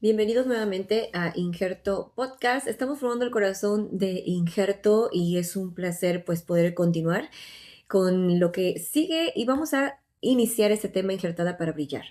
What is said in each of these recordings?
Bienvenidos nuevamente a Injerto Podcast. Estamos formando el corazón de Injerto y es un placer pues poder continuar con lo que sigue y vamos a iniciar este tema Injertada para brillar.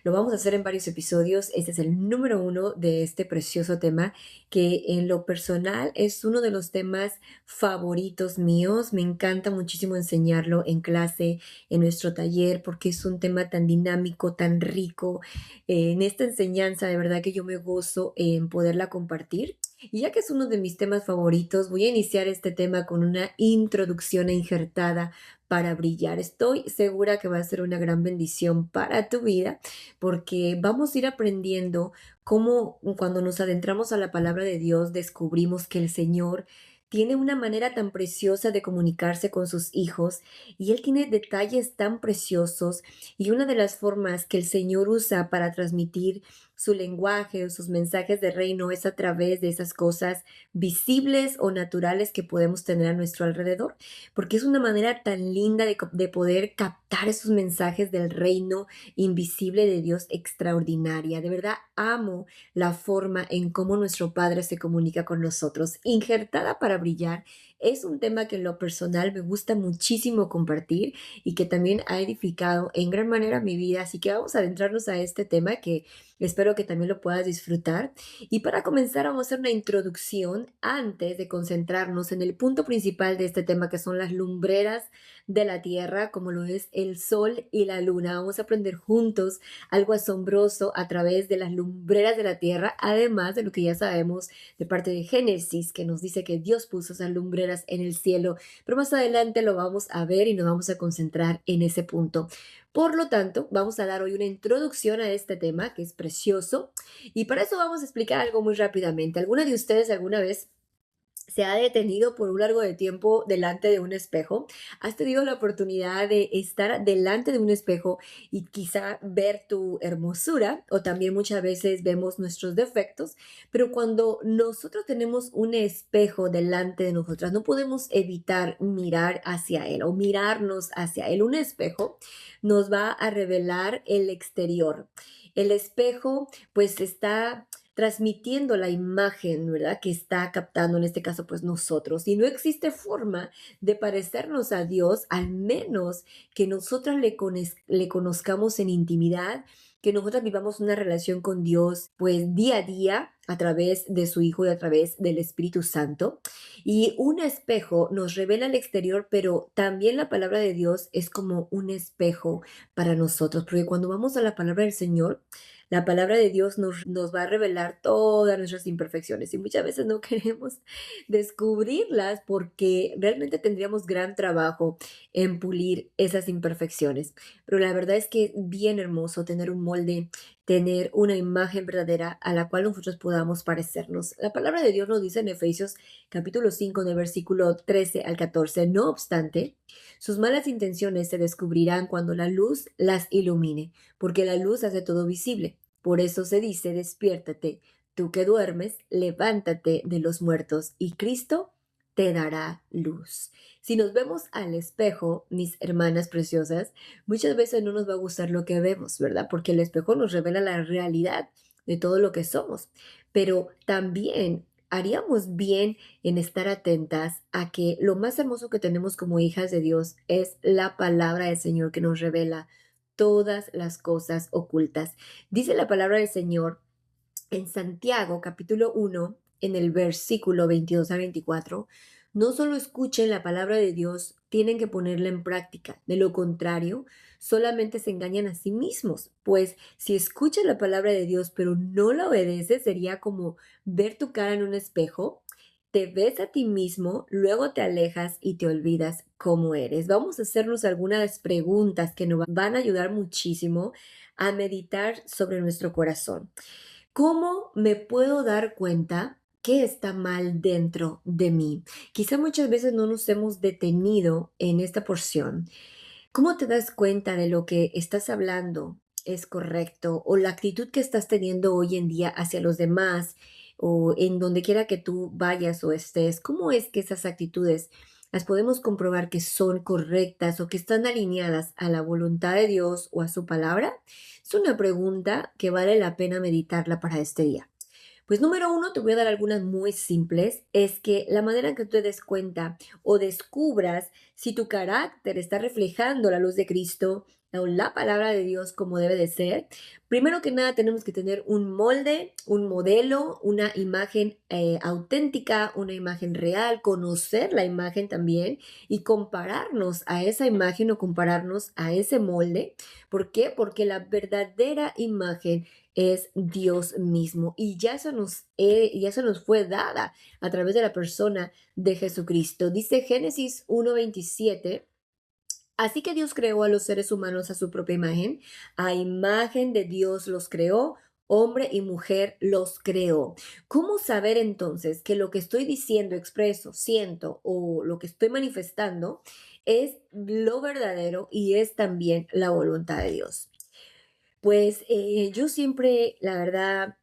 Lo vamos a hacer en varios episodios. Este es el número uno de este precioso tema que en lo personal es uno de los temas favoritos míos. Me encanta muchísimo enseñarlo en clase, en nuestro taller, porque es un tema tan dinámico, tan rico. En esta enseñanza, de verdad que yo me gozo en poderla compartir. Y ya que es uno de mis temas favoritos, voy a iniciar este tema con una introducción injertada para brillar. Estoy segura que va a ser una gran bendición para tu vida porque vamos a ir aprendiendo cómo cuando nos adentramos a la palabra de Dios descubrimos que el Señor tiene una manera tan preciosa de comunicarse con sus hijos y Él tiene detalles tan preciosos y una de las formas que el Señor usa para transmitir su lenguaje o sus mensajes de reino es a través de esas cosas visibles o naturales que podemos tener a nuestro alrededor, porque es una manera tan linda de poder captar esos mensajes del reino invisible de Dios extraordinaria. De verdad amo la forma en cómo nuestro Padre se comunica con nosotros. Injertada para brillar es un tema que en lo personal me gusta muchísimo compartir y que también ha edificado en gran manera mi vida. Así que vamos a adentrarnos a este tema que espero que también lo puedas disfrutar. Y para comenzar vamos a hacer una introducción antes de concentrarnos en el punto principal de este tema, que son las lumbreras de la Tierra, como lo es el Sol y la Luna. Vamos a aprender juntos algo asombroso a través de las lumbreras de la Tierra, además de lo que ya sabemos de parte de Génesis, que nos dice que Dios puso esas lumbreras en el cielo. Pero más adelante lo vamos a ver y nos vamos a concentrar en ese punto. Por lo tanto, vamos a dar hoy una introducción a este tema que es precioso y para eso vamos a explicar algo muy rápidamente. ¿Alguna de ustedes alguna vez se ha detenido por un largo de tiempo delante de un espejo? ¿Has tenido la oportunidad de estar delante de un espejo y quizá ver tu hermosura? O también muchas veces vemos nuestros defectos, pero cuando nosotros tenemos un espejo delante de nosotras, no podemos evitar mirar hacia él o mirarnos hacia él. Un espejo nos va a revelar el exterior. El espejo pues está transmitiendo la imagen, ¿verdad? Que está captando en este caso, pues nosotros. Y no existe forma de parecernos a Dios, al menos que nosotras le conozcamos en intimidad, que nosotras vivamos una relación con Dios, pues día a día, a través de su Hijo y a través del Espíritu Santo. Y un espejo nos revela el exterior, pero también la palabra de Dios es como un espejo para nosotros, porque cuando vamos a la palabra del Señor, la palabra de Dios nos va a revelar todas nuestras imperfecciones y muchas veces no queremos descubrirlas porque realmente tendríamos gran trabajo en pulir esas imperfecciones. Pero la verdad es que es bien hermoso tener un molde, tener una imagen verdadera a la cual nosotros podamos parecernos. La palabra de Dios nos dice en Efesios capítulo 5, del versículo 13 al 14, no obstante, sus malas intenciones se descubrirán cuando la luz las ilumine, porque la luz hace todo visible. Por eso se dice, despiértate, tú que duermes, levántate de los muertos y Cristo te dará luz. Si nos vemos al espejo, mis hermanas preciosas, muchas veces no nos va a gustar lo que vemos, ¿verdad? Porque el espejo nos revela la realidad de todo lo que somos. Pero también haríamos bien en estar atentas a que lo más hermoso que tenemos como hijas de Dios es la palabra del Señor que nos revela todas las cosas ocultas. Dice la palabra del Señor en Santiago capítulo 1, en el versículo 22 a 24, no solo escuchen la palabra de Dios, tienen que ponerla en práctica. De lo contrario, solamente se engañan a sí mismos. Pues si escuchas la palabra de Dios pero no la obedeces, sería como ver tu cara en un espejo, te ves a ti mismo, luego te alejas y te olvidas cómo eres. Vamos a hacernos algunas preguntas que nos van a ayudar muchísimo a meditar sobre nuestro corazón. ¿Cómo me puedo dar cuenta que está mal dentro de mí? Quizá muchas veces no nos hemos detenido en esta porción. ¿Cómo te das cuenta de lo que estás hablando es correcto o la actitud que estás teniendo hoy en día hacia los demás o en donde quiera que tú vayas o estés? ¿Cómo es que esas actitudes las podemos comprobar que son correctas o que están alineadas a la voluntad de Dios o a su palabra? Es una pregunta que vale la pena meditarla para este día. Pues número uno, te voy a dar algunas muy simples, es que la manera en que tú te des cuenta o descubras si tu carácter está reflejando la luz de Cristo o la palabra de Dios como debe de ser, primero que nada tenemos que tener un molde, un modelo, una imagen auténtica, una imagen real, conocer la imagen también y compararnos a esa imagen o compararnos a ese molde. ¿Por qué? Porque la verdadera imagen es Dios mismo y ya se nos fue dada a través de la persona de Jesucristo. Dice Génesis 1:27. Así que Dios creó a los seres humanos a su propia imagen de Dios los creó, hombre y mujer los creó. ¿Cómo saber entonces que lo que estoy diciendo, expreso, siento o lo que estoy manifestando es lo verdadero y es también la voluntad de Dios? Pues yo siempre, la verdad,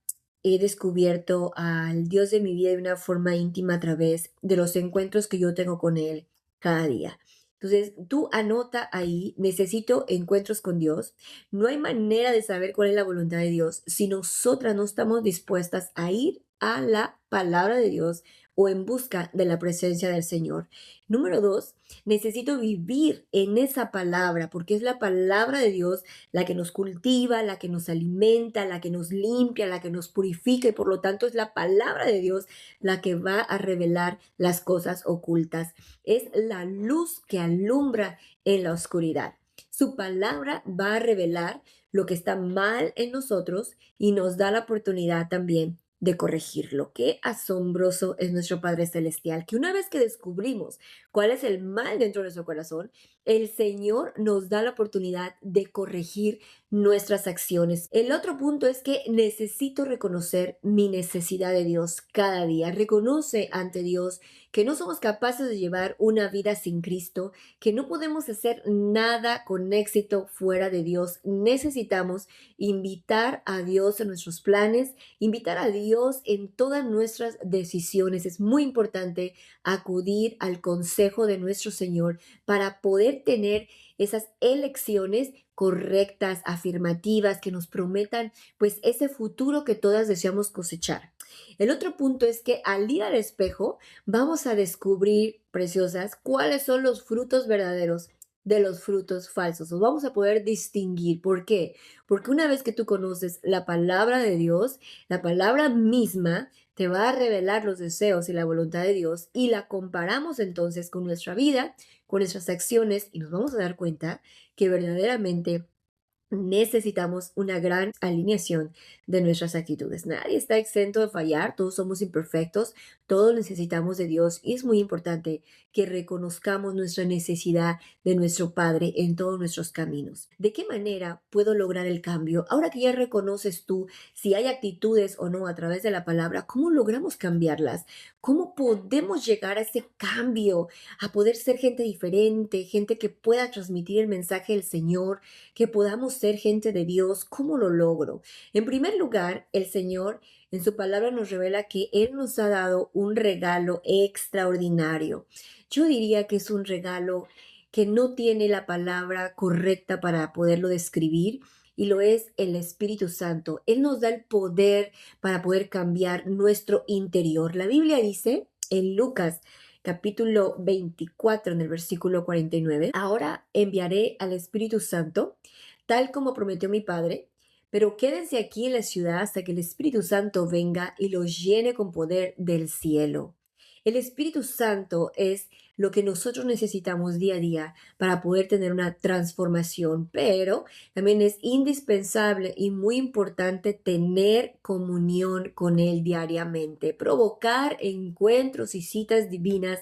he descubierto al Dios de mi vida de una forma íntima a través de los encuentros que yo tengo con Él cada día. Entonces, tú anota ahí, necesito encuentros con Dios. No hay manera de saber cuál es la voluntad de Dios si nosotras no estamos dispuestas a ir a la palabra de Dios o en busca de la presencia del Señor. Número dos, necesito vivir en esa palabra porque es la palabra de Dios la que nos cultiva, la que nos alimenta, la que nos limpia, la que nos purifica y por lo tanto es la palabra de Dios la que va a revelar las cosas ocultas. Es la luz que alumbra en la oscuridad. Su palabra va a revelar lo que está mal en nosotros y nos da la oportunidad también de corregirlo. Qué asombroso es nuestro Padre Celestial, que una vez que descubrimos cuál es el mal dentro de nuestro corazón, el Señor nos da la oportunidad de corregir nuestras acciones. El otro punto es que necesito reconocer mi necesidad de Dios cada día. Reconoce ante Dios que no somos capaces de llevar una vida sin Cristo, que no podemos hacer nada con éxito fuera de Dios. Necesitamos invitar a Dios en nuestros planes, invitar a Dios en todas nuestras decisiones. Es muy importante acudir al consejo de nuestro Señor para poder tener esas elecciones correctas, afirmativas, que nos prometan pues ese futuro que todas deseamos cosechar. El otro punto es que al ir al espejo vamos a descubrir, preciosas, cuáles son los frutos verdaderos de los frutos falsos. Los vamos a poder distinguir. ¿Por qué? Porque una vez que tú conoces la palabra de Dios, la palabra misma te va a revelar los deseos y la voluntad de Dios y la comparamos entonces con nuestra vida, con nuestras acciones y nos vamos a dar cuenta que verdaderamente necesitamos una gran alineación de nuestras actitudes. Nadie está exento de fallar, todos somos imperfectos, todos necesitamos de Dios y es muy importante que reconozcamos nuestra necesidad de nuestro Padre en todos nuestros caminos. ¿De qué manera puedo lograr el cambio? Ahora que ya reconoces tú si hay actitudes o no a través de la palabra, ¿cómo logramos cambiarlas? ¿Cómo podemos llegar a ese cambio, a poder ser gente diferente, gente que pueda transmitir el mensaje del Señor, que podamos ser gente de Dios? ¿Cómo lo logro? En primer lugar, el Señor en su palabra nos revela que Él nos ha dado un regalo extraordinario. Yo diría que es un regalo que no tiene la palabra correcta para poderlo describir y lo es el Espíritu Santo. Él nos da el poder para poder cambiar nuestro interior. La Biblia dice en Lucas capítulo 24 en el versículo 49, ahora enviaré al Espíritu Santo tal como prometió mi Padre, pero quédense aquí en la ciudad hasta que el Espíritu Santo venga y los llene con poder del cielo. El Espíritu Santo es lo que nosotros necesitamos día a día para poder tener una transformación, pero también es indispensable y muy importante tener comunión con Él diariamente, provocar encuentros y citas divinas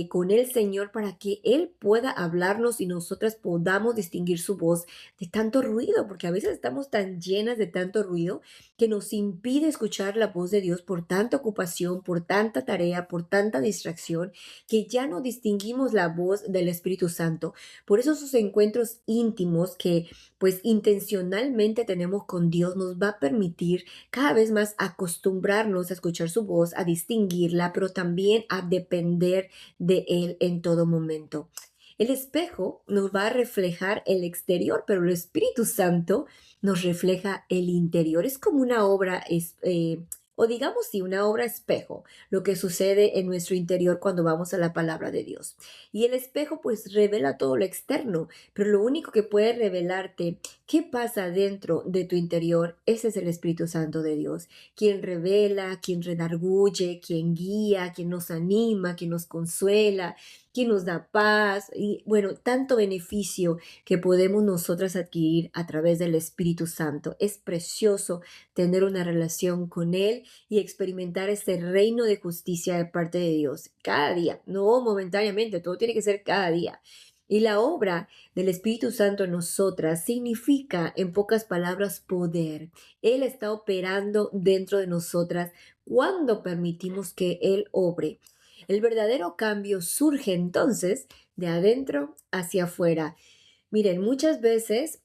con el Señor para que Él pueda hablarnos y nosotras podamos distinguir su voz de tanto ruido, porque a veces estamos tan llenas de tanto ruido que nos impide escuchar la voz de Dios por tanta ocupación, por tanta tarea, por tanta distracción, que ya no distinguimos la voz del Espíritu Santo. Por eso esos encuentros íntimos que pues intencionalmente tenemos con Dios nos va a permitir cada vez más acostumbrarnos a escuchar su voz, a distinguirla, pero también a depender de Él en todo momento. El espejo nos va a reflejar el exterior, pero el Espíritu Santo nos refleja el interior. Es como una obra, o digamos sí, una obra espejo, lo que sucede en nuestro interior cuando vamos a la palabra de Dios. Y el espejo pues revela todo lo externo, pero lo único que puede revelarte qué pasa dentro de tu interior, ese es el Espíritu Santo de Dios, quien revela, quien redarguye, quien guía, quien nos anima, quien nos consuela, quien nos da paz y bueno, tanto beneficio que podemos nosotras adquirir a través del Espíritu Santo. Es precioso tener una relación con Él y experimentar este reino de justicia de parte de Dios cada día, no momentáneamente, todo tiene que ser cada día. Y la obra del Espíritu Santo en nosotras significa, en pocas palabras, poder. Él está operando dentro de nosotras cuando permitimos que Él obre. El verdadero cambio surge entonces de adentro hacia afuera. Miren, muchas veces,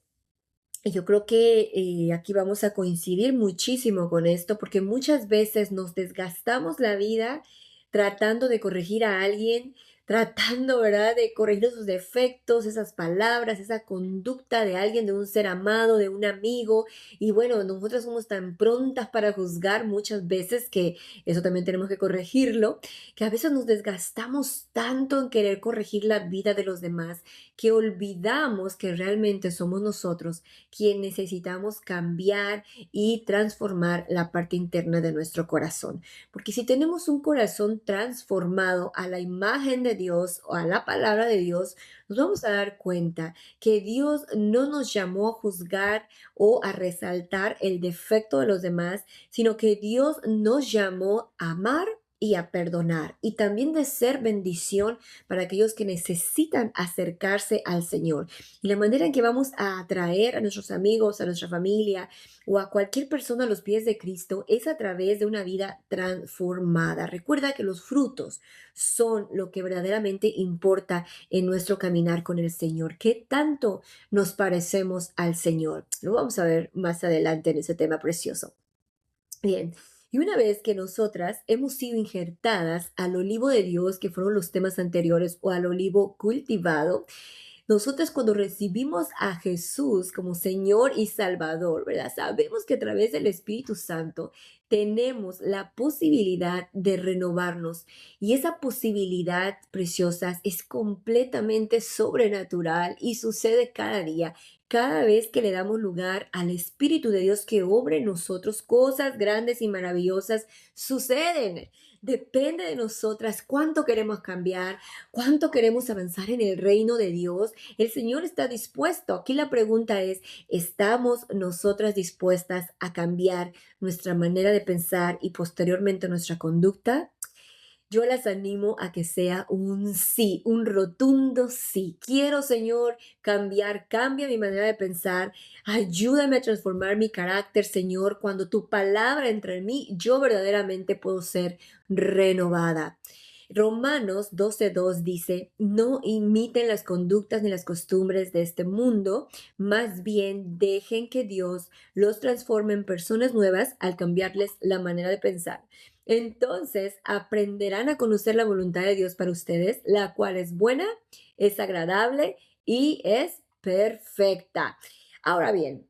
y yo creo que aquí vamos a coincidir muchísimo con esto, porque muchas veces nos desgastamos la vida tratando de corregir a alguien, tratando, ¿verdad?, de corregir esos defectos, esas palabras, esa conducta de alguien, de un ser amado, de un amigo. Y bueno, nosotras somos tan prontas para juzgar muchas veces que eso también tenemos que corregirlo, que a veces nos desgastamos tanto en querer corregir la vida de los demás, que olvidamos que realmente somos nosotros quien necesitamos cambiar y transformar la parte interna de nuestro corazón. Porque si tenemos un corazón transformado a la imagen de Dios o a la palabra de Dios, nos vamos a dar cuenta que Dios no nos llamó a juzgar o a resaltar el defecto de los demás, sino que Dios nos llamó a amar y a perdonar y también de ser bendición para aquellos que necesitan acercarse al Señor. Y la manera en que vamos a atraer a nuestros amigos, a nuestra familia o a cualquier persona a los pies de Cristo es a través de una vida transformada. Recuerda que los frutos son lo que verdaderamente importa en nuestro caminar con el Señor. ¿Qué tanto nos parecemos al Señor? Lo vamos a ver más adelante en ese tema precioso. Bien, y una vez que nosotras hemos sido injertadas al olivo de Dios, que fueron los temas anteriores, o al olivo cultivado, nosotros cuando recibimos a Jesús como Señor y Salvador, ¿verdad? Sabemos que a través del Espíritu Santo tenemos la posibilidad de renovarnos y esa posibilidad preciosa es completamente sobrenatural y sucede cada día. Cada vez que le damos lugar al Espíritu de Dios que obre en nosotros, cosas grandes y maravillosas suceden. Depende de nosotras cuánto queremos cambiar, cuánto queremos avanzar en el reino de Dios. El Señor está dispuesto. Aquí la pregunta es, ¿estamos nosotras dispuestas a cambiar nuestra manera de pensar y posteriormente nuestra conducta? Yo las animo a que sea un sí, un rotundo sí. Quiero, Señor, cambiar, cambia mi manera de pensar. Ayúdame a transformar mi carácter, Señor. Cuando tu palabra entra en mí, yo verdaderamente puedo ser renovada. Romanos 12:2 dice, no imiten las conductas ni las costumbres de este mundo, más bien dejen que Dios los transforme en personas nuevas al cambiarles la manera de pensar. Entonces aprenderán a conocer la voluntad de Dios para ustedes, la cual es buena, es agradable y es perfecta. Ahora bien,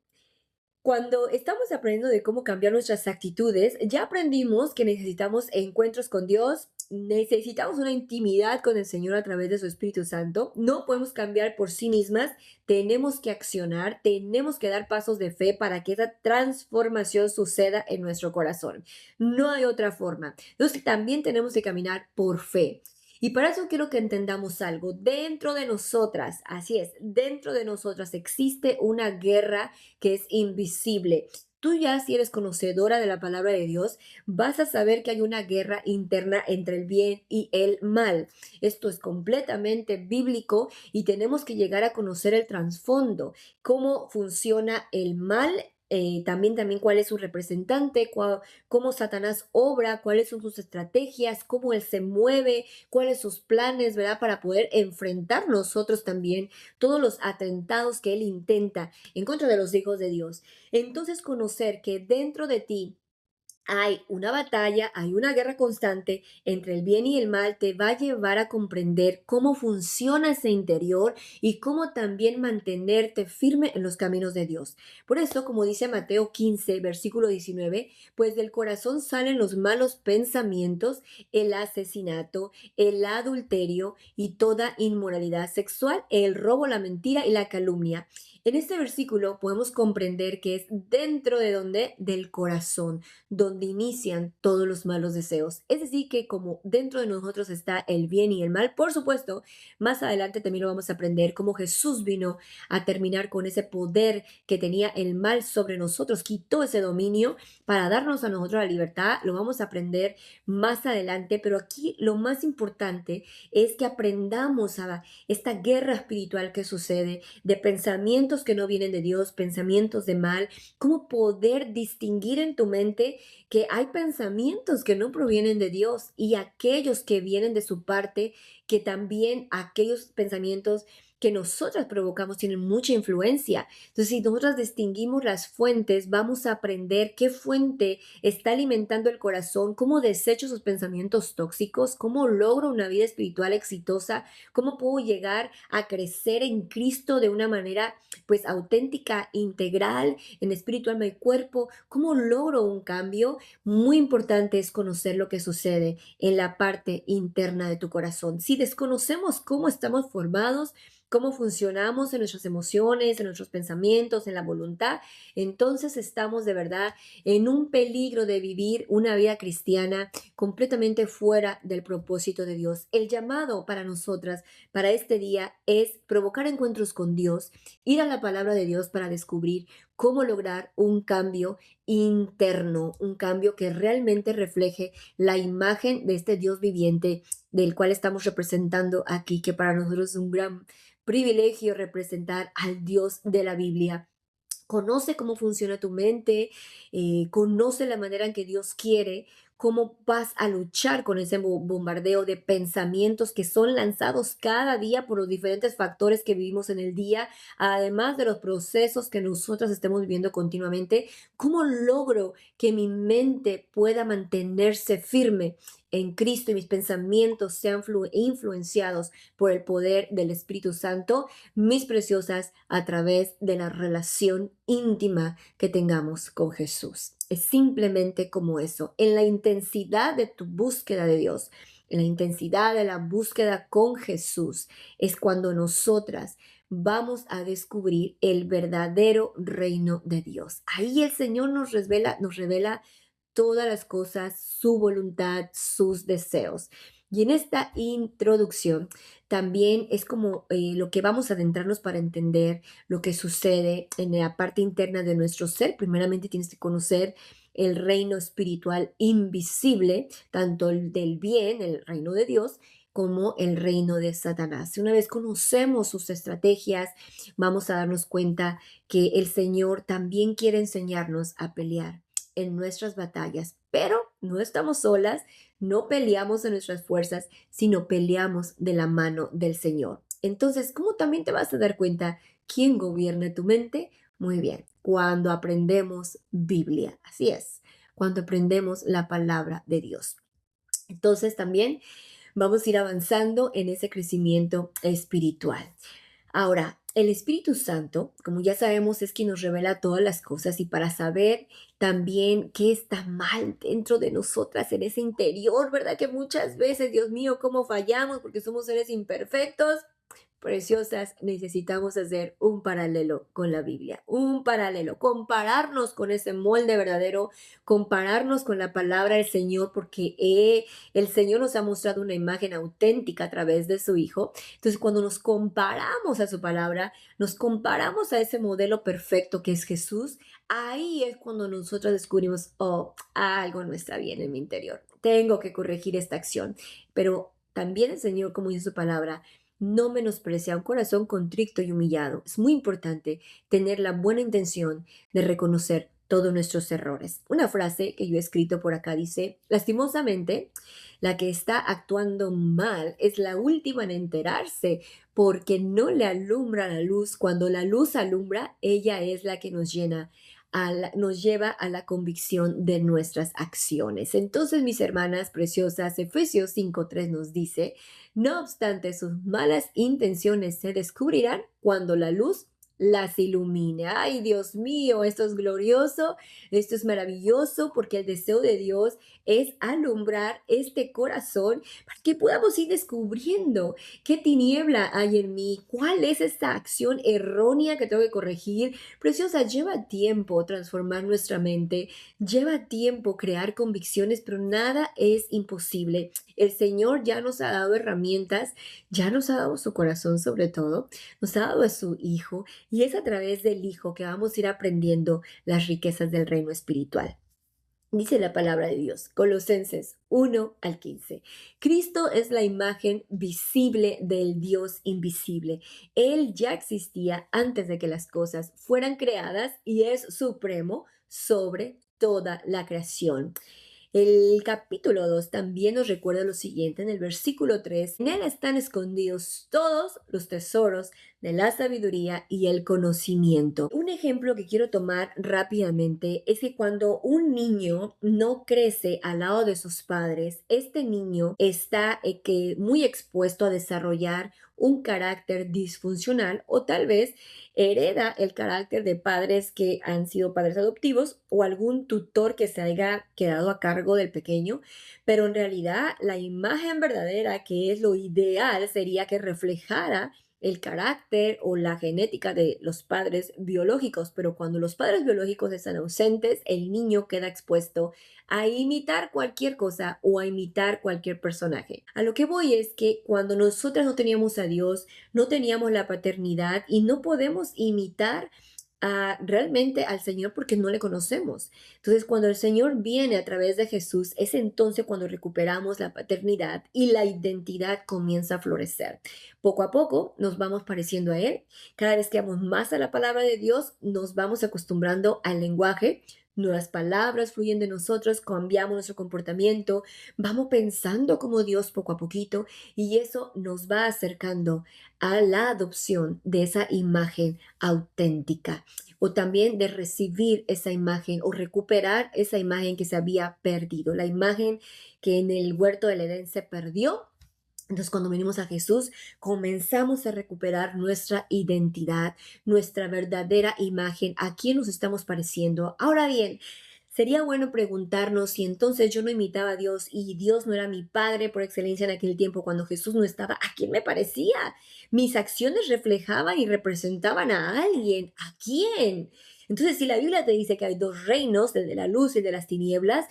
cuando estamos aprendiendo de cómo cambiar nuestras actitudes, ya aprendimos que necesitamos encuentros con Dios, necesitamos una intimidad con el Señor a través de su Espíritu Santo. No podemos cambiar por sí mismas, tenemos que accionar, tenemos que dar pasos de fe para que esa transformación suceda en nuestro corazón. No hay otra forma. Entonces también tenemos que caminar por fe. Y para eso quiero que entendamos algo. Dentro de nosotras, así es, dentro de nosotras existe una guerra que es invisible. Tú ya si eres conocedora de la palabra de Dios, vas a saber que hay una guerra interna entre el bien y el mal. Esto es completamente bíblico y tenemos que llegar a conocer el trasfondo, cómo funciona el mal. También cuál es su representante, cómo Satanás obra, cuáles son sus estrategias, cómo él se mueve, cuáles sus planes, ¿verdad? Para poder enfrentar nosotros también todos los atentados que él intenta en contra de los hijos de Dios. Entonces, conocer que dentro de ti hay una batalla, hay una guerra constante entre el bien y el mal, te va a llevar a comprender cómo funciona ese interior y cómo también mantenerte firme en los caminos de Dios. Por eso, como dice Mateo 15, versículo 19, pues del corazón salen los malos pensamientos, el asesinato, el adulterio y toda inmoralidad sexual, el robo, la mentira y la calumnia. En este versículo podemos comprender que es dentro de donde, del corazón donde inician todos los malos deseos. Es decir, que como dentro de nosotros está el bien y el mal, por supuesto, más adelante también lo vamos a aprender cómo Jesús vino a terminar con ese poder que tenía el mal sobre nosotros, quitó ese dominio para darnos a nosotros la libertad. Lo vamos a aprender más adelante, pero aquí lo más importante es que aprendamos a esta guerra espiritual que sucede de pensamientos que no vienen de Dios, pensamientos de mal, cómo poder distinguir en tu mente que hay pensamientos que no provienen de Dios y aquellos que vienen de su parte, que también aquellos pensamientos que nosotras provocamos tienen mucha influencia. Entonces, si nosotras distinguimos las fuentes, vamos a aprender qué fuente está alimentando el corazón, cómo desecho esos pensamientos tóxicos, cómo logro una vida espiritual exitosa, cómo puedo llegar a crecer en Cristo de una manera pues auténtica, integral, en espíritu, alma y cuerpo, cómo logro un cambio. Muy importante es conocer lo que sucede en la parte interna de tu corazón. Si desconocemos cómo estamos formados, cómo funcionamos en nuestras emociones, en nuestros pensamientos, en la voluntad, entonces estamos de verdad en un peligro de vivir una vida cristiana completamente fuera del propósito de Dios. El llamado para nosotras, para este día, es provocar encuentros con Dios, ir a la palabra de Dios para descubrir cómo lograr un cambio interno, un cambio que realmente refleje la imagen de este Dios viviente del cual estamos representando aquí, que para nosotros es un gran privilegio representar al Dios de la Biblia. Conoce cómo funciona tu mente, conoce la manera en que Dios quiere, cómo vas a luchar con ese bombardeo de pensamientos que son lanzados cada día por los diferentes factores que vivimos en el día, además de los procesos que nosotros estemos viviendo continuamente. ¿Cómo logro que mi mente pueda mantenerse firme en Cristo y mis pensamientos sean influenciados por el poder del Espíritu Santo? Mis preciosas, a través de la relación íntima que tengamos con Jesús. Es simplemente como eso, en la intensidad de tu búsqueda de Dios, en la intensidad de la búsqueda con Jesús, es cuando nosotras vamos a descubrir el verdadero reino de Dios. Ahí el Señor nos revela todas las cosas, su voluntad, sus deseos. Y en esta introducción también es como lo que vamos a adentrarnos para entender lo que sucede en la parte interna de nuestro ser. Primeramente tienes que conocer el reino espiritual invisible, tanto el del bien, el reino de Dios, como el reino de Satanás. Una vez conocemos sus estrategias, vamos a darnos cuenta que el Señor también quiere enseñarnos a pelear en nuestras batallas, pero no estamos solas, no peleamos en nuestras fuerzas, sino peleamos de la mano del Señor. Entonces, ¿cómo también te vas a dar cuenta quién gobierna tu mente? Muy bien, cuando aprendemos Biblia, así es, cuando aprendemos la palabra de Dios. Entonces también vamos a ir avanzando en ese crecimiento espiritual. Ahora, el Espíritu Santo, como ya sabemos, es quien nos revela todas las cosas y para saber también qué está mal dentro de nosotras, en ese interior, ¿verdad? Que muchas veces, Dios mío, cómo fallamos porque somos seres imperfectos. Preciosas, necesitamos hacer un paralelo con la Biblia, un paralelo, compararnos con ese molde verdadero, compararnos con la palabra del Señor, porque el Señor nos ha mostrado una imagen auténtica a través de su Hijo. Entonces, cuando nos comparamos a su palabra, nos comparamos a ese modelo perfecto que es Jesús, ahí es cuando nosotros descubrimos, oh, algo no está bien en mi interior, tengo que corregir esta acción. Pero también el Señor, como dice su palabra, no menosprecia un corazón contrito y humillado. Es muy importante tener la buena intención de reconocer todos nuestros errores. Una frase que yo he escrito por acá dice, lastimosamente, la que está actuando mal es la última en enterarse porque no le alumbra la luz. Cuando la luz alumbra, ella es la que nos llena nos lleva a la convicción de nuestras acciones. Entonces, mis hermanas preciosas, Efesios 5:3 nos dice, no obstante, sus malas intenciones se descubrirán cuando la luz las ilumine. Ay, Dios mío, esto es glorioso, esto es maravilloso, porque el deseo de Dios es alumbrar este corazón para que podamos ir descubriendo qué tiniebla hay en mí, cuál es esta acción errónea que tengo que corregir. Preciosa, lleva tiempo transformar nuestra mente, lleva tiempo crear convicciones, pero nada es imposible. El Señor ya nos ha dado herramientas, ya nos ha dado su corazón sobre todo, nos ha dado a su Hijo, y es a través del Hijo que vamos a ir aprendiendo las riquezas del reino espiritual. Dice la palabra de Dios, Colosenses 1 al 15. Cristo es la imagen visible del Dios invisible. Él ya existía antes de que las cosas fueran creadas y es supremo sobre toda la creación. El capítulo 2 también nos recuerda lo siguiente en el versículo 3. En él están escondidos todos los tesoros de la sabiduría y el conocimiento. Un ejemplo que quiero tomar rápidamente es que cuando un niño no crece al lado de sus padres, este niño está muy expuesto a desarrollar un carácter disfuncional o tal vez hereda el carácter de padres que han sido padres adoptivos o algún tutor que se haya quedado a cargo del pequeño, pero en realidad la imagen verdadera, que es lo ideal, sería que reflejara el carácter o la genética de los padres biológicos, pero cuando los padres biológicos están ausentes, el niño queda expuesto a imitar cualquier cosa o a imitar cualquier personaje. A lo que voy es que cuando nosotras no teníamos a Dios, no teníamos la paternidad y no podemos imitar realmente al Señor porque no le conocemos. Entonces, cuando el Señor viene a través de Jesús, es entonces cuando recuperamos la paternidad y la identidad comienza a florecer. Poco a poco nos vamos pareciendo a Él. Cada vez que vamos más a la palabra de Dios, nos vamos acostumbrando al lenguaje. Nuevas palabras fluyen de nosotros, cambiamos nuestro comportamiento, vamos pensando como Dios poco a poquito y eso nos va acercando a la adopción de esa imagen auténtica o también de recibir esa imagen o recuperar esa imagen que se había perdido, la imagen que en el huerto del Edén se perdió. Entonces, cuando venimos a Jesús, comenzamos a recuperar nuestra identidad, nuestra verdadera imagen, a quién nos estamos pareciendo. Ahora bien, sería bueno preguntarnos si entonces yo no imitaba a Dios y Dios no era mi padre por excelencia en aquel tiempo cuando Jesús no estaba, ¿a quién me parecía? Mis acciones reflejaban y representaban a alguien. ¿A quién? Entonces, si la Biblia te dice que hay dos reinos, el de la luz y el de las tinieblas,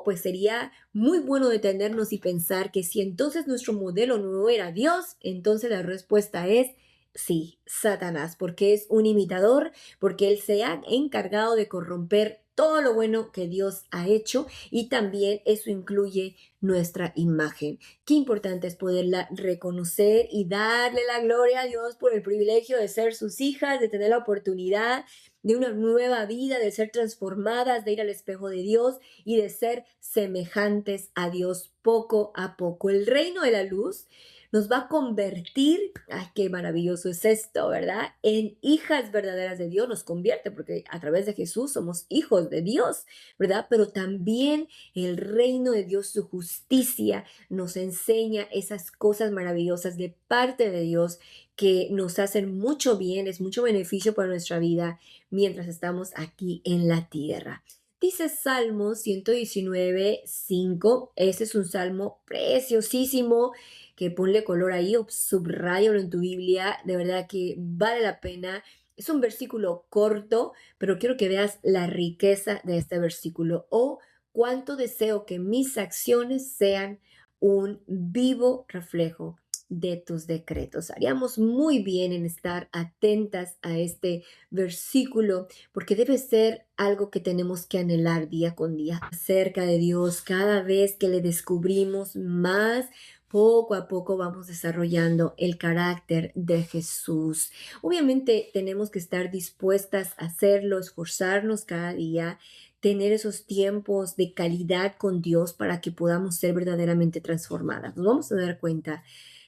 pues sería muy bueno detenernos y pensar que si entonces nuestro modelo no era Dios, entonces la respuesta es sí, Satanás, porque es un imitador, porque él se ha encargado de corromper todo lo bueno que Dios ha hecho y también eso incluye nuestra imagen. Qué importante es poderla reconocer y darle la gloria a Dios por el privilegio de ser sus hijas, de tener la oportunidad de una nueva vida, de ser transformadas, de ir al espejo de Dios y de ser semejantes a Dios poco a poco. El reino de la luz nos va a convertir, ay, qué maravilloso es esto, ¿verdad? En hijas verdaderas de Dios, nos convierte porque a través de Jesús somos hijos de Dios, ¿verdad? Pero también el reino de Dios, su justicia, nos enseña esas cosas maravillosas de parte de Dios que nos hacen mucho bien, es mucho beneficio para nuestra vida mientras estamos aquí en la tierra. Dice Salmo 119:5, ese es un salmo preciosísimo, que ponle color ahí o subráyalo en tu Biblia, de verdad que vale la pena. Es un versículo corto, pero quiero que veas la riqueza de este versículo. Oh, cuánto deseo que mis acciones sean un vivo reflejo de tus decretos. Haríamos muy bien en estar atentas a este versículo porque debe ser algo que tenemos que anhelar día con día. Cerca de Dios, cada vez que le descubrimos más, poco a poco vamos desarrollando el carácter de Jesús. Obviamente tenemos que estar dispuestas a hacerlo, esforzarnos cada día, tener esos tiempos de calidad con Dios para que podamos ser verdaderamente transformadas. Nos vamos a dar cuenta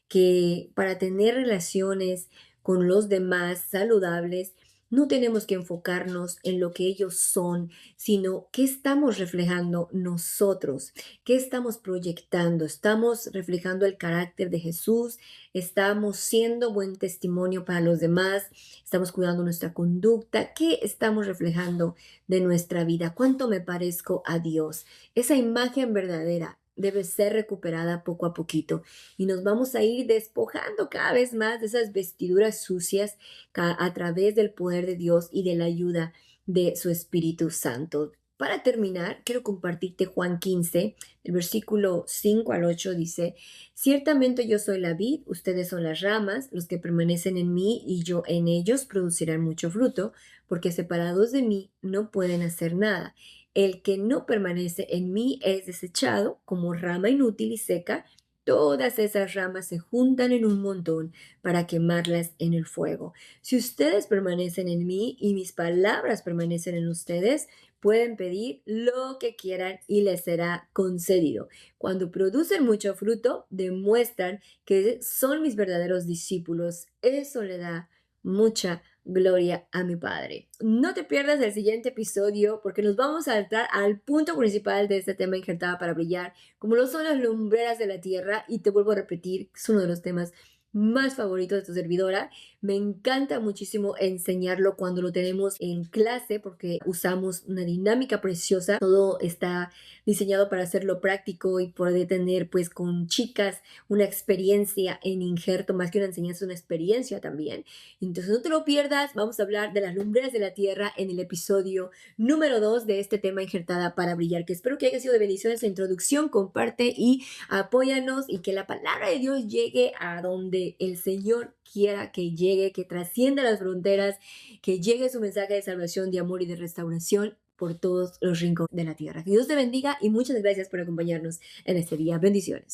que para tener relaciones con los demás saludables, No tenemos que enfocarnos en lo que ellos son, sino qué estamos reflejando nosotros, qué estamos proyectando. Estamos reflejando el carácter de Jesús, estamos siendo buen testimonio para los demás, estamos cuidando nuestra conducta, qué estamos reflejando de nuestra vida, cuánto me parezco a Dios. Esa imagen verdadera debe ser recuperada poco a poquito y nos vamos a ir despojando cada vez más de esas vestiduras sucias a través del poder de Dios y de la ayuda de su Espíritu Santo. Para terminar, quiero compartirte Juan 15, el versículo 5 al 8 dice, ciertamente yo soy la vid, ustedes son las ramas, los que permanecen en mí y yo en ellos producirán mucho fruto, porque separados de mí no pueden hacer nada. El que no permanece en mí es desechado como rama inútil y seca. Todas esas ramas se juntan en un montón para quemarlas en el fuego. Si ustedes permanecen en mí y mis palabras permanecen en ustedes, pueden pedir lo que quieran y les será concedido. Cuando producen mucho fruto, demuestran que son mis verdaderos discípulos. Eso le da mucha gloria a mi Padre. No te pierdas el siguiente episodio porque nos vamos a entrar al punto principal de este tema injertada para brillar, como lo son las lumbreras de la tierra, y te vuelvo a repetir, es uno de los temas más favoritos de tu servidora. Me encanta muchísimo enseñarlo cuando lo tenemos en clase porque usamos una dinámica preciosa. Todo está diseñado para hacerlo práctico y poder tener pues con chicas una experiencia en injerto, más que una enseñanza, una experiencia también. Entonces no te lo pierdas, vamos a hablar de las lumbreras de la tierra en el episodio número 2 de este tema injertada para brillar, que espero que haya sido de bendición esta introducción. Comparte y apóyanos y que la palabra de Dios llegue a donde el Señor quiera que llegue, que trascienda las fronteras, que llegue su mensaje de salvación, de amor y de restauración por todos los rincones de la tierra. Que Dios te bendiga y muchas gracias por acompañarnos en este día. Bendiciones.